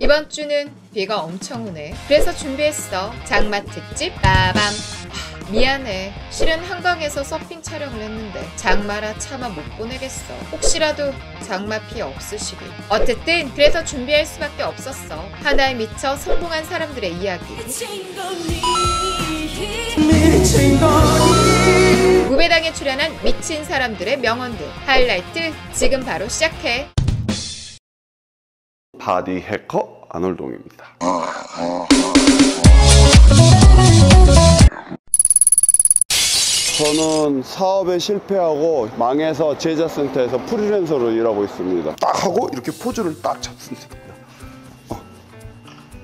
이번 주는 비가 엄청 오네. 그래서 준비했어. 장마 특집 빠밤. 미안해. 실은 한강에서 서핑 촬영을 했는데 장마라 차마 못 보내겠어. 혹시라도 장마 피해 없으시길. 어쨌든 그래서 준비할 수밖에 없었어. 하나에 미쳐 성공한 사람들의 이야기. 무배당에 출연한 미친 사람들의 명언들. 하이라이트 지금 바로 시작해. 바디 해커 안월동입니다. 저는 사업에 실패하고 망해서 제자센터에서 프리랜서로 일하고 있습니다. 딱 하고 이렇게 포즈를 딱 잡습니다.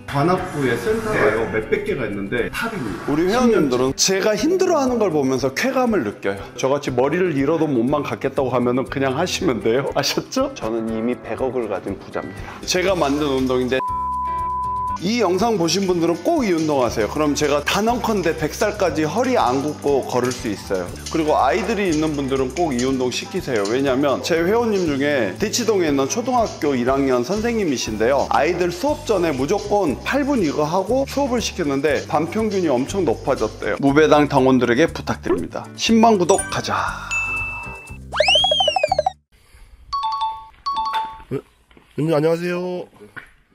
관악구에 센터가요 몇백 개가 있는데 탑입니다. 우리 회원님들은 제가 힘들어하는 걸 보면서 쾌감을 느껴요. 저같이 머리를 잃어도 몸만 갖겠다고 하면은 그냥 하시면 돼요. 아셨죠? 저는 이미 100억을 가진 부자입니다. 제가 만든 운동인데 이 영상 보신 분들은 꼭 이 운동하세요. 그럼 제가 단언컨대 100살까지 허리 안 굽고 걸을 수 있어요. 그리고 아이들이 있는 분들은 꼭 이 운동 시키세요. 왜냐면 제 회원님 중에 대치동에 있는 초등학교 1학년 선생님이신데요. 아이들 수업 전에 무조건 8분 이거 하고 수업을 시켰는데 반평균이 엄청 높아졌대요. 무배당 당원들에게 부탁드립니다. 10만 구독 가자. 안녕하세요.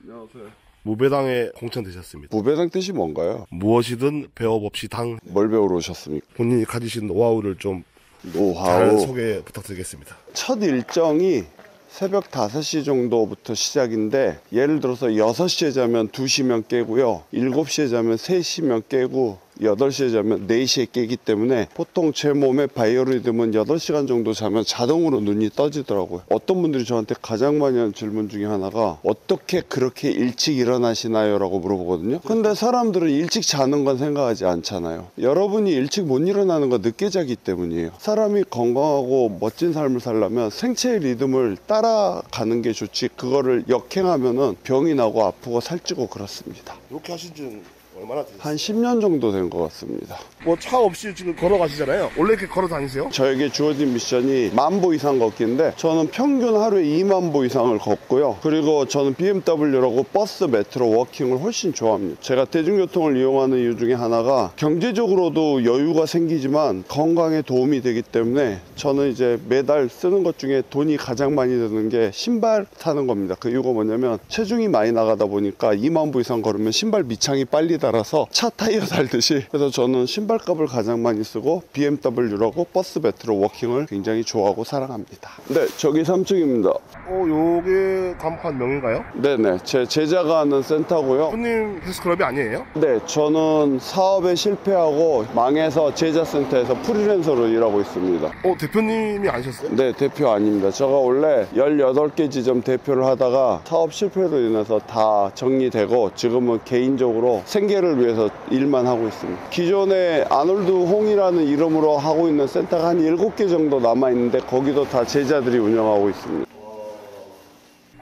안녕하세요. 무배당에 공천되셨습니다. 무배당 뜻이 뭔가요? 무엇이든 배업 없이 당. 뭘 배우러 오셨습니까? 본인이 가지신 노하우를 좀 잘 노하우. 소개 부탁드리겠습니다. 첫 일정이 새벽 5시 정도부터 시작인데 예를 들어서 6시에 자면 2시면 깨고요. 7시에 자면 3시면 깨고 8시에 자면 4시에 깨기 때문에 보통 제 몸의 바이오리듬은 8시간 정도 자면 자동으로 눈이 떠지더라고요. 어떤 분들이 저한테 가장 많이 하는 질문 중에 하나가 어떻게 그렇게 일찍 일어나시나요? 라고 물어보거든요. 근데 사람들은 일찍 자는 건 생각하지 않잖아요. 여러분이 일찍 못 일어나는 건 늦게 자기 때문이에요. 사람이 건강하고 멋진 삶을 살려면 생체의 리듬을 따라가는 게 좋지 그거를 역행하면은 병이 나고 아프고 살찌고 그렇습니다. 이렇게 하신 지는 얼마나 되셨어요? 한 10년 정도 된 것 같습니다. 뭐 차 없이 지금 걸어가시잖아요. 원래 이렇게 걸어 다니세요? 저에게 주어진 미션이 10,000보 이상 걷기인데 저는 평균 하루에 20,000보 이상을 걷고요. 그리고 저는 BMW라고 버스, 메트로, 워킹을 훨씬 좋아합니다. 제가 대중교통을 이용하는 이유 중에 하나가 경제적으로도 여유가 생기지만 건강에 도움이 되기 때문에 저는 이제 매달 쓰는 것 중에 돈이 가장 많이 드는 게 신발 사는 겁니다. 그 이유가 뭐냐면 체중이 많이 나가다 보니까 20,000보 이상 걸으면 신발 밑창이 빨리 달아서 차 타이어 달듯이 그래서 저는 신발값을 가장 많이 쓰고 BMW라고 버스, 메트로, 워킹을 굉장히 좋아하고 사랑합니다. 네, 저기 3층입니다. 요게 간판 명인가요? 네네, 제 제자가 하는 센터고요. 손님 헬스클럽이 아니에요? 네, 저는 사업에 실패하고 망해서 제자센터에서 프리랜서로 일하고 있습니다. 대표님이 아니셨어요? 네, 대표 아닙니다. 제가 원래 18개 지점 대표를 하다가 사업 실패로 인해서 다 정리되고 지금은 개인적으로 생계를 위해서 일만 하고 있습니다. 기존에 아놀드 홍이라는 이름으로 하고 있는 센터가 한 7개 정도 남아있는데 거기도 다 제자들이 운영하고 있습니다.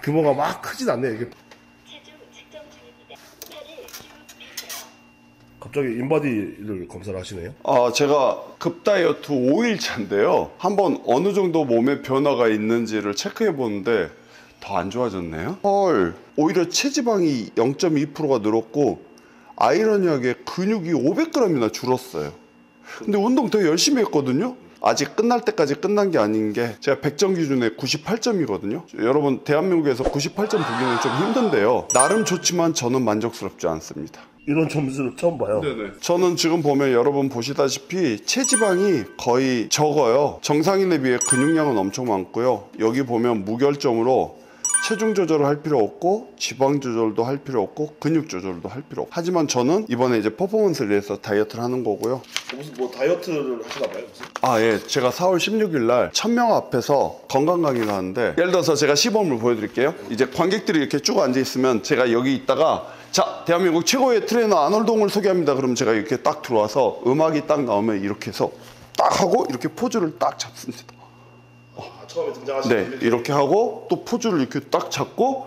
규모가 막 크진 않네요. 이게. 갑자기 인바디를 검사를 하시네요? 제가 급다이어트 5일차인데요. 한번 어느 정도 몸에 변화가 있는지를 체크해 보는데 더 안 좋아졌네요. 헐, 오히려 체지방이 0.2%가 늘었고 아이러니하게 근육이 500g이나 줄었어요. 근데 운동 더 열심히 했거든요. 아직 끝날 때까지 끝난 게 아닌 게 제가 100점 기준에 98점이거든요. 여러분 대한민국에서 98점 보기는 좀 힘든데요. 나름 좋지만 저는 만족스럽지 않습니다. 이런 점수를 처음 봐요. 네네. 저는 지금 보면 여러분 보시다시피 체지방이 거의 적어요. 정상인에 비해 근육량은 엄청 많고요. 여기 보면 무결점으로 체중 조절을 할 필요 없고 지방 조절도 할 필요 없고 근육 조절도 할 필요 없고 하지만 저는 이번에 이제 퍼포먼스를 위해서 다이어트를 하는 거고요. 무슨 뭐 다이어트를 하시나 봐요? 무슨? 예. 제가 4월 16일 날 1000명 앞에서 건강 강의를 하는데 예를 들어서 제가 시범을 보여드릴게요. 이제 관객들이 이렇게 쭉 앉아 있으면 제가 여기 있다가 자, 대한민국 최고의 트레이너 아놀동을 소개합니다. 그럼 제가 이렇게 딱 들어와서 음악이 딱 나오면 이렇게 해서 딱 하고 이렇게 포즈를 딱 잡습니다. 처음에 등장하시는 네, 이렇게 하고 또 포즈를 이렇게 딱 잡고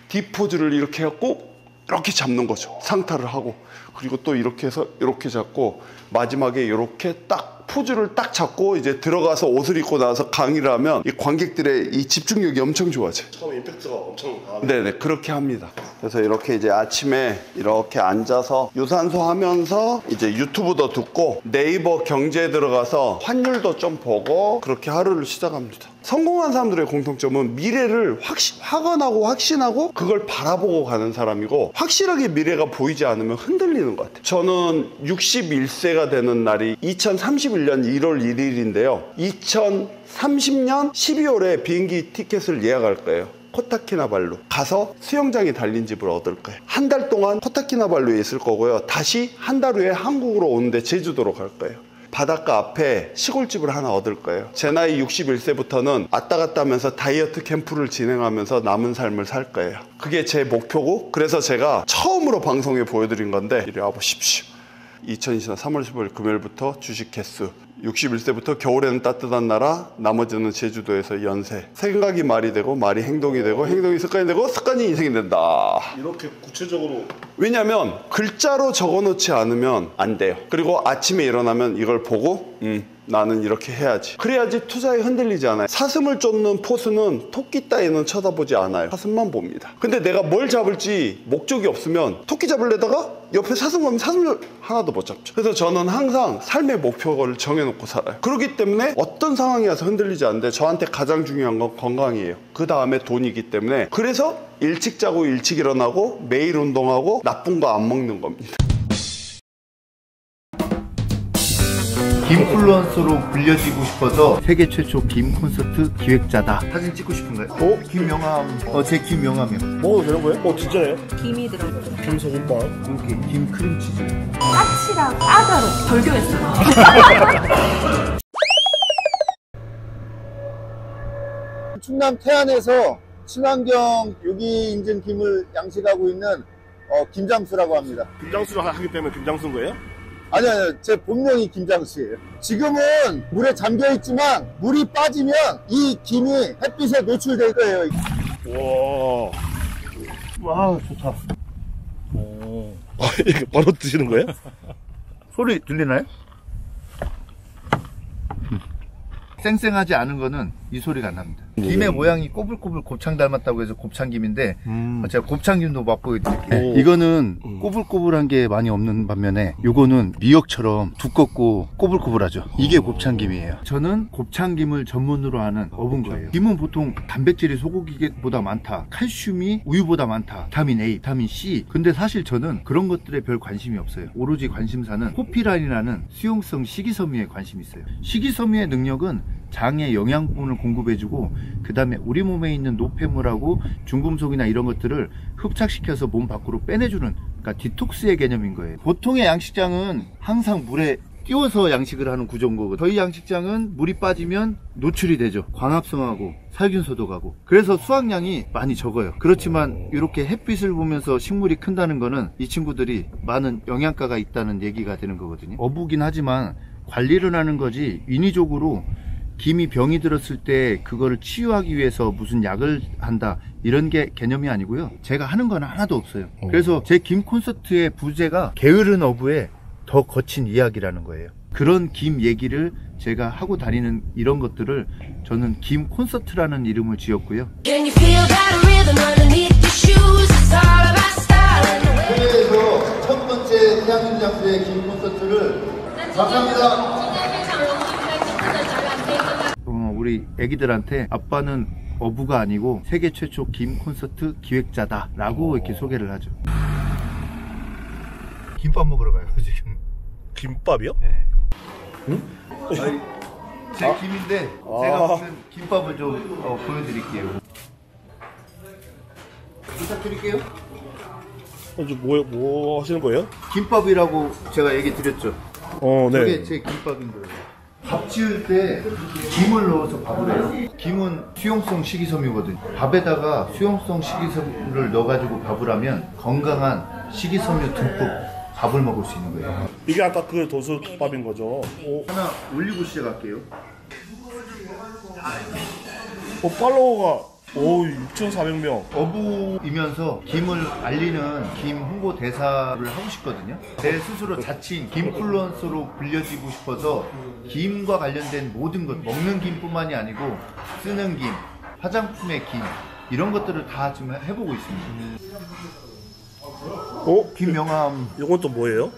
D 포즈를 이렇게 해갖고 이렇게 잡는 거죠. 상타를 하고 그리고 또 이렇게 해서 이렇게 잡고 마지막에 이렇게 딱 포즈를 딱 잡고 이제 들어가서 옷을 입고 나서 강의를 하면 이 관객들의 이 집중력이 엄청 좋아져요. 처음에 임팩트가 엄청 강하네요. 네네, 그렇게 합니다. 그래서 이렇게 이제 아침에 이렇게 앉아서 유산소 하면서 이제 유튜브도 듣고 네이버 경제에 들어가서 환율도 좀 보고 그렇게 하루를 시작합니다. 성공한 사람들의 공통점은 미래를 확언하고 확신하고 그걸 바라보고 가는 사람이고, 확실하게 미래가 보이지 않으면 흔들리는 것 같아요. 저는 61세가 되는 날이 2031년 1월 1일인데요 2030년 12월에 비행기 티켓을 예약할 거예요. 코타키나발루 가서 수영장이 달린 집을 얻을 거예요. 한 달 동안 코타키나발루에 있을 거고요. 다시 한 달 후에 한국으로 오는데 제주도로 갈 거예요. 바닷가 앞에 시골집을 하나 얻을 거예요. 제 나이 61세부터는 왔다 갔다 하면서 다이어트 캠프를 진행하면서 남은 삶을 살 거예요. 그게 제 목표고, 그래서 제가 처음으로 방송에 보여드린 건데 이리 와보십시오. 2020년 3월 15일 금요일부터 주식 개수 61세부터 겨울에는 따뜻한 나라, 나머지는 제주도에서 연세. 생각이 말이 되고 말이 행동이 되고 행동이 습관이 되고 습관이 인생이 된다. 이렇게 구체적으로. 왜냐면 글자로 적어놓지 않으면 안 돼요. 그리고 아침에 일어나면 이걸 보고 나는 이렇게 해야지. 그래야지 투자에 흔들리지 않아요. 사슴을 쫓는 포수는 토끼 따위는 쳐다보지 않아요. 사슴만 봅니다. 근데 내가 뭘 잡을지 목적이 없으면 토끼 잡으려다가 옆에 사슴 가면 사슴을 하나도 못 잡죠. 그래서 저는 항상 삶의 목표를 정해놓고 살아요. 그렇기 때문에 어떤 상황이 와서 흔들리지 않는데, 저한테 가장 중요한 건 건강이에요. 그 다음에 돈이기 때문에, 그래서 일찍 자고 일찍 일어나고 매일 운동하고 나쁜 거 안 먹는 겁니다. 김플루언서로 불려지고 싶어서 세계 최초 김 콘서트 기획자다. 사진 찍고 싶은가요? 김명함. 제 김명함이요. 먹어도 되는 거예요? 진짜예요? 김이 들어있어요. 김 소금빵. 이렇게 김 크림치즈. 까치랑 까다로 절교했어요. 충남 태안에서 친환경 유기 인증 김을 양식하고 있는 김장수라고 합니다. 김장수를 하기 때문에 김장수인 거예요? 아니요, 제 본명이 김장수예요. 지금은 물에 잠겨 있지만 물이 빠지면 이 김이 햇빛에 노출될 거예요. 와, 좋다. 이렇게 바로 드시는 거예요? 소리 들리나요? 쌩쌩하지 않은 거는 이 소리가 안 납니다. 김의 모양이 꼬불꼬불 곱창 닮았다고 해서 곱창김인데 제가 곱창김도 맛보여드릴게요. 이거는 꼬불꼬불한 게 많이 없는 반면에 요거는 미역처럼 두껍고 꼬불꼬불하죠. 이게 곱창김이에요. 저는 곱창김을 전문으로 하는 어부인 거예요. 김은 보통 단백질이 소고기보다 많다, 칼슘이 우유보다 많다, 비타민 A, 비타민 C. 근데 사실 저는 그런 것들에 별 관심이 없어요. 오로지 관심사는 호피란이라는 수용성 식이섬유에 관심이 있어요. 식이섬유의 능력은 장에 영양분을 공급해주고, 그 다음에 우리 몸에 있는 노폐물하고 중금속이나 이런 것들을 흡착시켜서 몸 밖으로 빼내주는, 그러니까 디톡스의 개념인 거예요. 보통의 양식장은 항상 물에 띄워서 양식을 하는 구조인 거고, 저희 양식장은 물이 빠지면 노출이 되죠. 광합성하고 살균 소독하고. 그래서 수확량이 많이 적어요. 그렇지만 이렇게 햇빛을 보면서 식물이 큰다는 거는 이 친구들이 많은 영양가가 있다는 얘기가 되는 거거든요. 어부긴 하지만 관리를 하는 거지 인위적으로 김이 병이 들었을 때 그거를 치유하기 위해서 무슨 약을 한다 이런 게 개념이 아니고요. 제가 하는 건 하나도 없어요. 그래서 제 김 콘서트의 부제가 게으른 어부의 더 거친 이야기라는 거예요. 그런 김 얘기를 제가 하고 다니는 이런 것들을 저는 김 콘서트라는 이름을 지었고요. 세계에서 첫 번째 태양kim 장수의 김 콘서트를 감사합니다. 우리 애기들한테 아빠는 어부가 아니고 세계 최초 김 콘서트 기획자다 라고 이렇게 소개를 하죠. 김밥 먹으러 가요 지금. 김밥이요? 네. 응? 아니, 제 김인데 제가 무슨 김밥을 좀 보여드릴게요. 부탁드릴게요. 뭐 하시는 거예요? 김밥이라고 제가 얘기 드렸죠. 네. 저게 제 김밥인 거예요. 밥 지을 때 김을 넣어서 밥을 해요. 김은 수용성 식이섬유거든요. 밥에다가 수용성 식이섬유를 넣어가지고 밥을 하면 건강한 식이섬유 듬뿍 밥을 먹을 수 있는 거예요. 이게 아까 그 도수밥인 거죠? 하나 올리고 시작할게요. 팔로워가 오, 6,400명. 어부이면서 김을 알리는 김 홍보 대사를 하고 싶거든요. 제 스스로 자칭 김플루언서로 불려지고 싶어서 김과 관련된 모든 것, 먹는 김뿐만이 아니고 쓰는 김, 화장품의 김 이런 것들을 다 지금 해보고 있습니다. 김명함. 이건 또 뭐예요?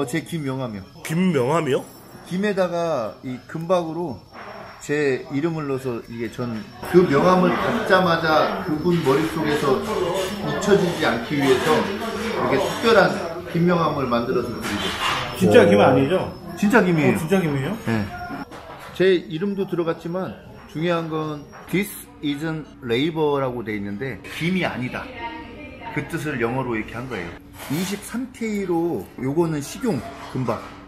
제 김명함이요. 김명함이요? 김에다가 이 금박으로 제 이름을 넣어서 이게 전 그 명함을 받자마자 그분 머릿속에서 잊혀지지 않기 위해서 이렇게 특별한 김명함을 만들어서 드리죠. 진짜 김 아니죠? 진짜 김이에요. 진짜 김이에요? 네. 제 이름도 들어갔지만 중요한 건 This isn't labor라고 돼 있는데 김이 아니다. 그 뜻을 영어로 이렇게 한 거예요. 23K로 요거는 식용 금박.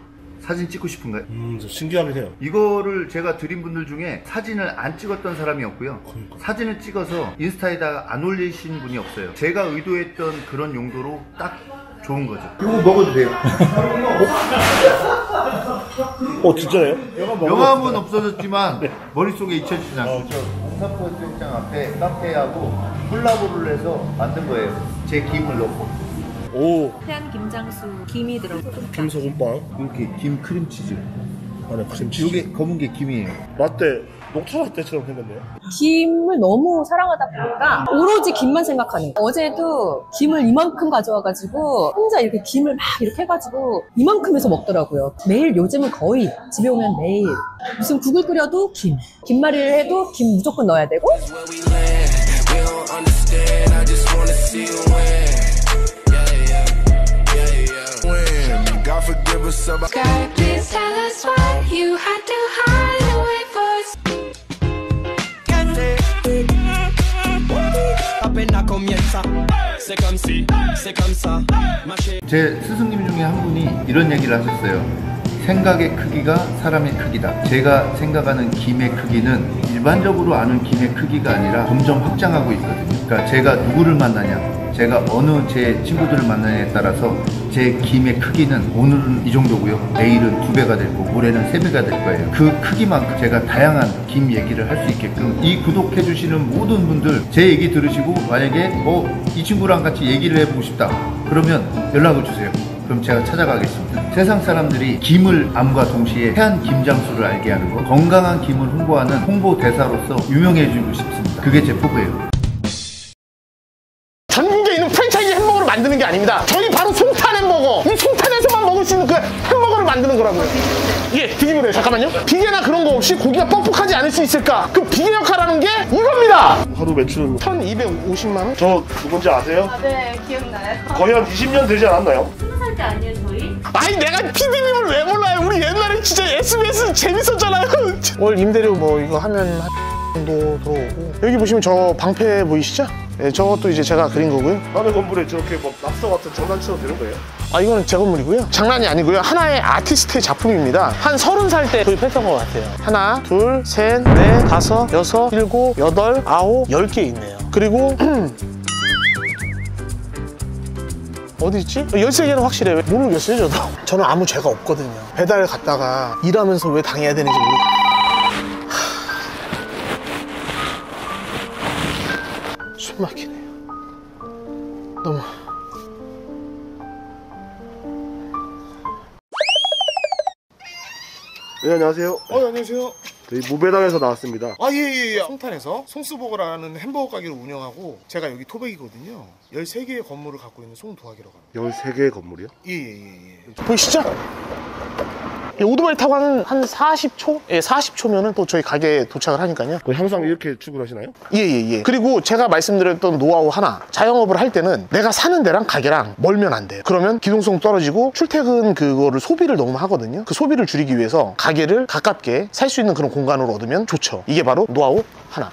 사진 찍고 싶은가요? 신기하긴 해요. 이거를 제가 드린 분들 중에 사진을 안 찍었던 사람이 없고요. 그러니까. 사진을 찍어서 인스타에다가 안 올리신 분이 없어요. 제가 의도했던 그런 용도로 딱 좋은 거죠. 이거 먹어도 돼요. 진짜예요? 명함은 없어졌지만 머릿속에 잊혀지지 않고 삼사포 수영장 앞에 카페하고 콜라보를 해서 만든 거예요. 제 김을 넣고. 오, 태안 김장수 김이 들어있고 김소금빵. 이렇게 김 크림치즈. 안에 크림치즈. 이게 검은 게 김이에요. 라떼, 녹차 라떼처럼 생겼네요. 김을 너무 사랑하다 보니까 오로지 김만 생각하는 거예요. 어제도 김을 이만큼 가져와가지고 혼자 이렇게 김을 막 이렇게 해가지고 이만큼 해서 먹더라고요. 매일 요즘은 거의 집에 오면 매일 무슨 국을 끓여도 김말이를 해도 김 무조건 넣어야 되고 God, please tell us why you had to hide away first. 제 스승님 중에 한 분이 이런 얘기를 하셨어요. 생각의 크기가 사람의 크기다. 제가 생각하는 김의 크기는 일반적으로 아는 김의 크기가 아니라 점점 확장하고 있거든요. 그러니까 제가 누구를 만나냐, 제가 어느 제 친구들을 만나냐에 따라서 제 김의 크기는 오늘은 이 정도고요. 내일은 2배가 될 거고 모레는 3배가 될 거예요. 그 크기만큼 제가 다양한 김 얘기를 할 수 있게끔 이 구독해 주시는 모든 분들 제 얘기 들으시고 만약에 이 친구랑 같이 얘기를 해보고 싶다 그러면 연락을 주세요. 그럼 제가 찾아가겠습니다. 세상 사람들이 김을 암과 동시에 태안 김장수를 알게 하는 거, 건강한 김을 홍보하는 홍보 대사로서 유명해지고 싶습니다. 그게 제 포부예요. 전국에 있는 프랜차이즈 햄버거를 만드는 게 아닙니다. 저희 바로 송탄 햄버거, 이 송탄에서만 먹을 수 있는 그 햄버거를 만드는 거라고요. 예, 뒤집으면 돼요. 잠깐만요. 비계나 그런 거 없이 고기가 뻑뻑하지 않을 수 있을까? 그 비계 역할하는 게 이겁니다. 하루 매출은 1250만 원? 저 누군지 아세요? 네, 기억나요. 거의 한 20년 되지 않았나요? 20살 때 아니에요, 저희? 아니 내가 PD님을 왜 몰라요? 우리 옛날에 진짜 SBS 재밌었잖아요. 월 임대료 뭐 이거 하면 정도 들어오고, 여기 보시면 저 방패 보이시죠? 네, 저것도 이제 제가 그린 거고요. 남의 건물에 저렇게 뭐 납서 같은 장난치도 되는 거예요? 아, 이거는 제 건물이고요. 장난이 아니고요. 하나의 아티스트의 작품입니다. 한 30살 때 도입했던 것 같아요. 하나, 둘, 셋, 넷, 다섯, 여섯, 일곱, 여덟, 아홉, 10개 있네요. 그리고 어디 있지? 13개는 확실해요. 모르겠어요, 저도. 저는 아무 죄가 없거든요. 배달 갔다가 일하면서 왜 당해야 되는지 모르겠어요. 숨 막히네요. 너무. 네, 안녕하세요. 안녕하세요. 저희 무배당에서 나왔습니다. 예. 송탄에서 송스버거라는 햄버거 가게를 운영하고, 제가 여기 토백이거든요. 13개의 건물을 갖고 있는 송도학이라고 합니다. 13개의 건물이요? 예. 보이시죠? 오토바이 타고 한 40초? 예, 40초면은 또 저희 가게에 도착을 하니까요. 항상 이렇게 출근하시나요? 예. 그리고 제가 말씀드렸던 노하우 하나, 자영업을 할 때는 내가 사는 데랑 가게랑 멀면 안 돼요. 그러면 기동성 떨어지고 출퇴근 그거를 소비를 너무 하거든요. 그 소비를 줄이기 위해서 가게를 가깝게 살 수 있는 그런 공간으로 얻으면 좋죠. 이게 바로 노하우 하나.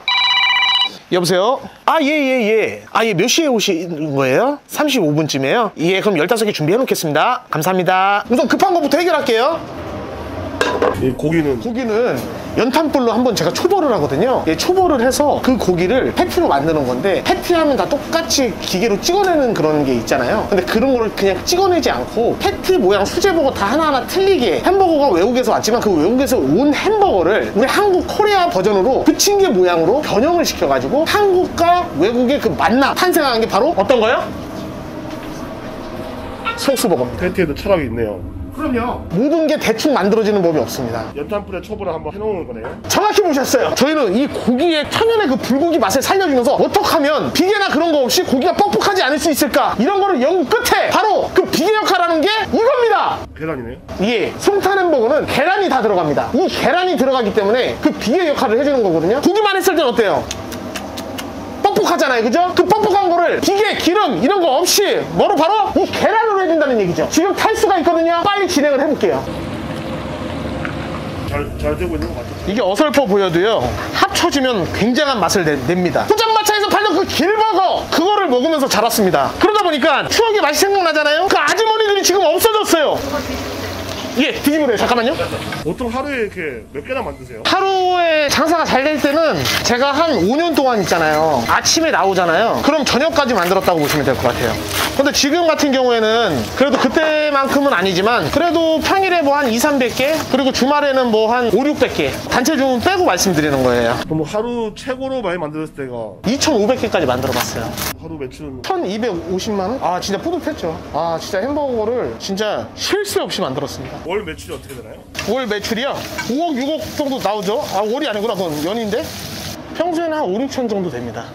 여보세요? 예. 몇 시에 오시는 거예요? 35분쯤에요? 예, 그럼 15개 준비해 놓겠습니다. 감사합니다. 우선 급한 거부터 해결할게요. 이 고기는? 고기는 연탄불로 한번 제가 초벌을 하거든요. 예, 초벌을 해서 그 고기를 패티로 만드는 건데, 패티하면 다 똑같이 기계로 찍어내는 그런 게 있잖아요. 근데 그런 거를 그냥 찍어내지 않고 패티 모양, 수제버거 다 하나하나 틀리게, 햄버거가 외국에서 왔지만 그 외국에서 온 햄버거를 우리 한국 코리아 버전으로 부침개 모양으로 변형을 시켜가지고 한국과 외국의 그 만남 탄생한 게 바로 어떤 거요? 소스버거입니다. 패티에도 철학이 있네요. 그럼요. 모든 게 대충 만들어지는 법이 없습니다. 연탄불에 초벌을 한번 해놓은 거네요. 정확히 보셨어요. 저희는 이 고기의 천연의 그 불고기 맛을 살려주면서 어떻게 하면 비계나 그런 거 없이 고기가 뻑뻑하지 않을 수 있을까, 이런 거를 연구 끝에 바로 그 비계 역할하는 게 이겁니다. 계란이네요. 예, 송탄 햄버거는 계란이 다 들어갑니다. 이 계란이 들어가기 때문에 그 비계 역할을 해주는 거거든요. 고기만 했을 땐 어때요? 뻑뻑하잖아요, 그죠? 그 뻑뻑한 거를 기계, 기름 이런 거 없이 바로 이 계란으로 해준다는 얘기죠. 지금 탈수가 있거든요. 빨리 진행을 해볼게요. 잘 되고 있는 것 같아요. 이게 어설퍼 보여도요, 합쳐지면 굉장한 맛을 냅니다. 포장마차에서 팔던 그 길버거, 그거를 먹으면서 자랐습니다. 그러다 보니까 추억의 맛이 생각나잖아요. 그 아주머니들이 지금 없어졌어요. 예, 뒤집으래요. 잠깐만요. 보통 하루에 이렇게 몇 개나 만드세요? 하루에 장사가 잘 될 때는 제가 한 5년 동안 있잖아요. 아침에 나오잖아요. 그럼 저녁까지 만들었다고 보시면 될 것 같아요. 근데 지금 같은 경우에는 그래도 그때만큼은 아니지만 그래도 평일에 뭐 한 200~300개, 그리고 주말에는 뭐 한 500~600개, 단체 주문 빼고 말씀드리는 거예요. 그럼 하루 최고로 많이 만들었을 때가 2,500개까지 만들어봤어요. 하루 매출은 1,250만 원? 아, 진짜 뿌듯했죠. 아, 진짜 햄버거를 진짜 쉴 새 없이 만들었습니다. 월 매출이 어떻게 되나요? 월 매출이요? 5억, 6억 정도 나오죠? 아, 월이 아니구나. 그건 연인데? 평소에는 한 5, 6천 정도 됩니다.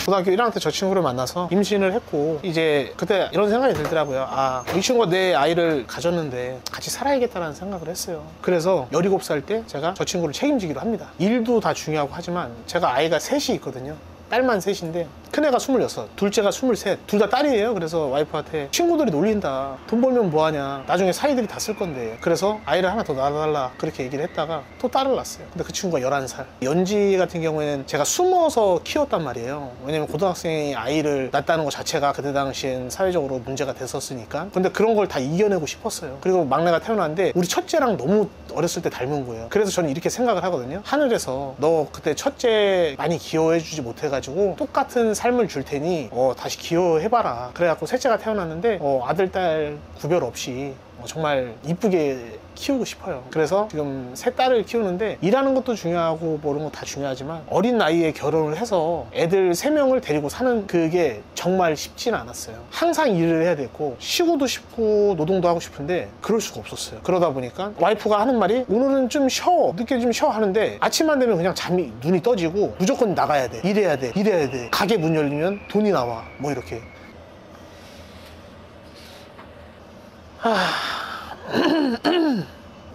고등학교 1학년 때 저 친구를 만나서 임신을 했고, 이제 그때 이런 생각이 들더라고요. 아, 이 친구가 내 아이를 가졌는데 같이 살아야겠다는 생각을 했어요. 그래서 17살 때 제가 저 친구를 책임지기로 합니다. 일도 다 중요하고 하지만 제가 아이가 셋이 있거든요. 딸만 셋인데 큰애가 26, 둘째가 23, 둘 다 딸이에요. 그래서 와이프한테 친구들이 놀린다, 돈 벌면 뭐하냐, 나중에 사이들이 다 쓸 건데, 그래서 아이를 하나 더 낳아달라 그렇게 얘기를 했다가 또 딸을 낳았어요. 근데 그 친구가 11살. 연지 같은 경우에는 제가 숨어서 키웠단 말이에요. 왜냐면 고등학생이 아이를 낳았다는 것 자체가 그때 당시엔 사회적으로 문제가 됐었으니까. 근데 그런 걸 다 이겨내고 싶었어요. 그리고 막내가 태어났는데 우리 첫째랑 너무 어렸을 때 닮은 거예요. 그래서 저는 이렇게 생각을 하거든요. 하늘에서 너 그때 첫째 많이 귀여워해주지 못해가지고 똑같은 삶을 줄 테니 다시 귀여워해봐라. 그래갖고 셋째가 태어났는데 아들, 딸 구별 없이 정말 이쁘게 키우고 싶어요. 그래서 지금 세 딸을 키우는데 일하는 것도 중요하고 뭐 이런 거 다 중요하지만 어린 나이에 결혼을 해서 애들 3명을 데리고 사는 그게 정말 쉽지는 않았어요. 항상 일을 해야 됐고 쉬고도 싶고 노동도 하고 싶은데 그럴 수가 없었어요. 그러다 보니까 와이프가 하는 말이 오늘은 좀 쉬어, 늦게 좀 쉬어 하는데 아침만 되면 그냥 잠이 눈이 떠지고 무조건 나가야 돼, 일해야 돼, 일해야 돼, 가게 문 열리면 돈이 나와, 뭐 이렇게.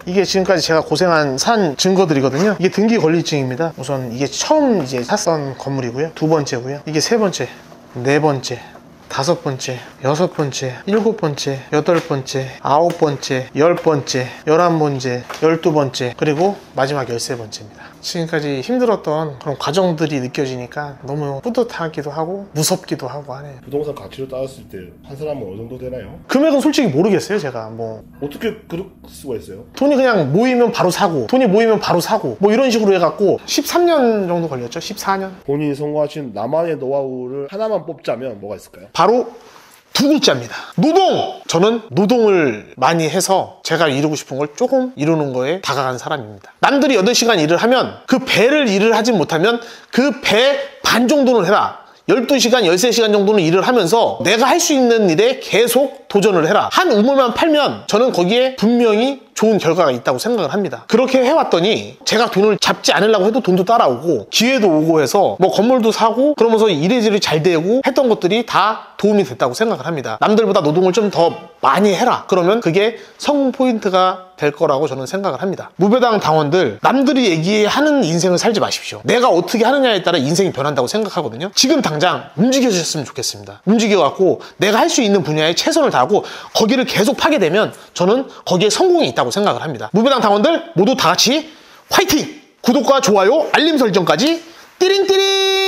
이게 지금까지 제가 고생한 산 증거들이거든요. 이게 등기 권리증입니다. 우선 이게 처음 이제 샀던 건물이고요. 2번째고요. 이게 3번째, 4번째, 5번째, 6번째, 7번째, 8번째, 9번째, 10번째, 11번째, 12번째, 그리고 마지막 13번째입니다. 지금까지 힘들었던 그런 과정들이 느껴지니까 너무 뿌듯하기도 하고 무섭기도 하고 하네요. 부동산 가치로 따졌을 때 한 사람은 어느 정도 되나요? 금액은 솔직히 모르겠어요. 제가 뭐 어떻게 그럴 수가 있어요? 돈이 그냥 모이면 바로 사고, 돈이 모이면 바로 사고, 뭐 이런 식으로 해갖고 13년 정도 걸렸죠. 14년. 본인이 성공하신 나만의 노하우를 하나만 뽑자면 뭐가 있을까요? 바로 2글자입니다. 노동! 저는 노동을 많이 해서 제가 이루고 싶은 걸 조금 이루는 거에 다가간 사람입니다. 남들이 8시간 일을 하면 그 배를 일을 하지 못하면 그 배 반 정도는 해라. 12시간, 13시간 정도는 일을 하면서 내가 할 수 있는 일에 계속 도전을 해라. 한 우물만 팔면 저는 거기에 분명히 좋은 결과가 있다고 생각을 합니다. 그렇게 해왔더니 제가 돈을 잡지 않으려고 해도 돈도 따라오고 기회도 오고 해서 뭐 건물도 사고 그러면서 이래저래 잘 되고 했던 것들이 다 도움이 됐다고 생각을 합니다. 남들보다 노동을 좀 더 많이 해라. 그러면 그게 성공 포인트가 될 거라고 저는 생각을 합니다. 무배당 당원들, 남들이 얘기하는 인생을 살지 마십시오. 내가 어떻게 하느냐에 따라 인생이 변한다고 생각하거든요. 지금 당장 움직여주셨으면 좋겠습니다. 움직여갖고 내가 할 수 있는 분야에 최선을 다하고 거기를 계속 파게 되면 저는 거기에 성공이 있다고 생각을 합니다. 무배당 당원들 모두 다 같이 화이팅! 구독과 좋아요, 알림 설정까지 띠링띠링!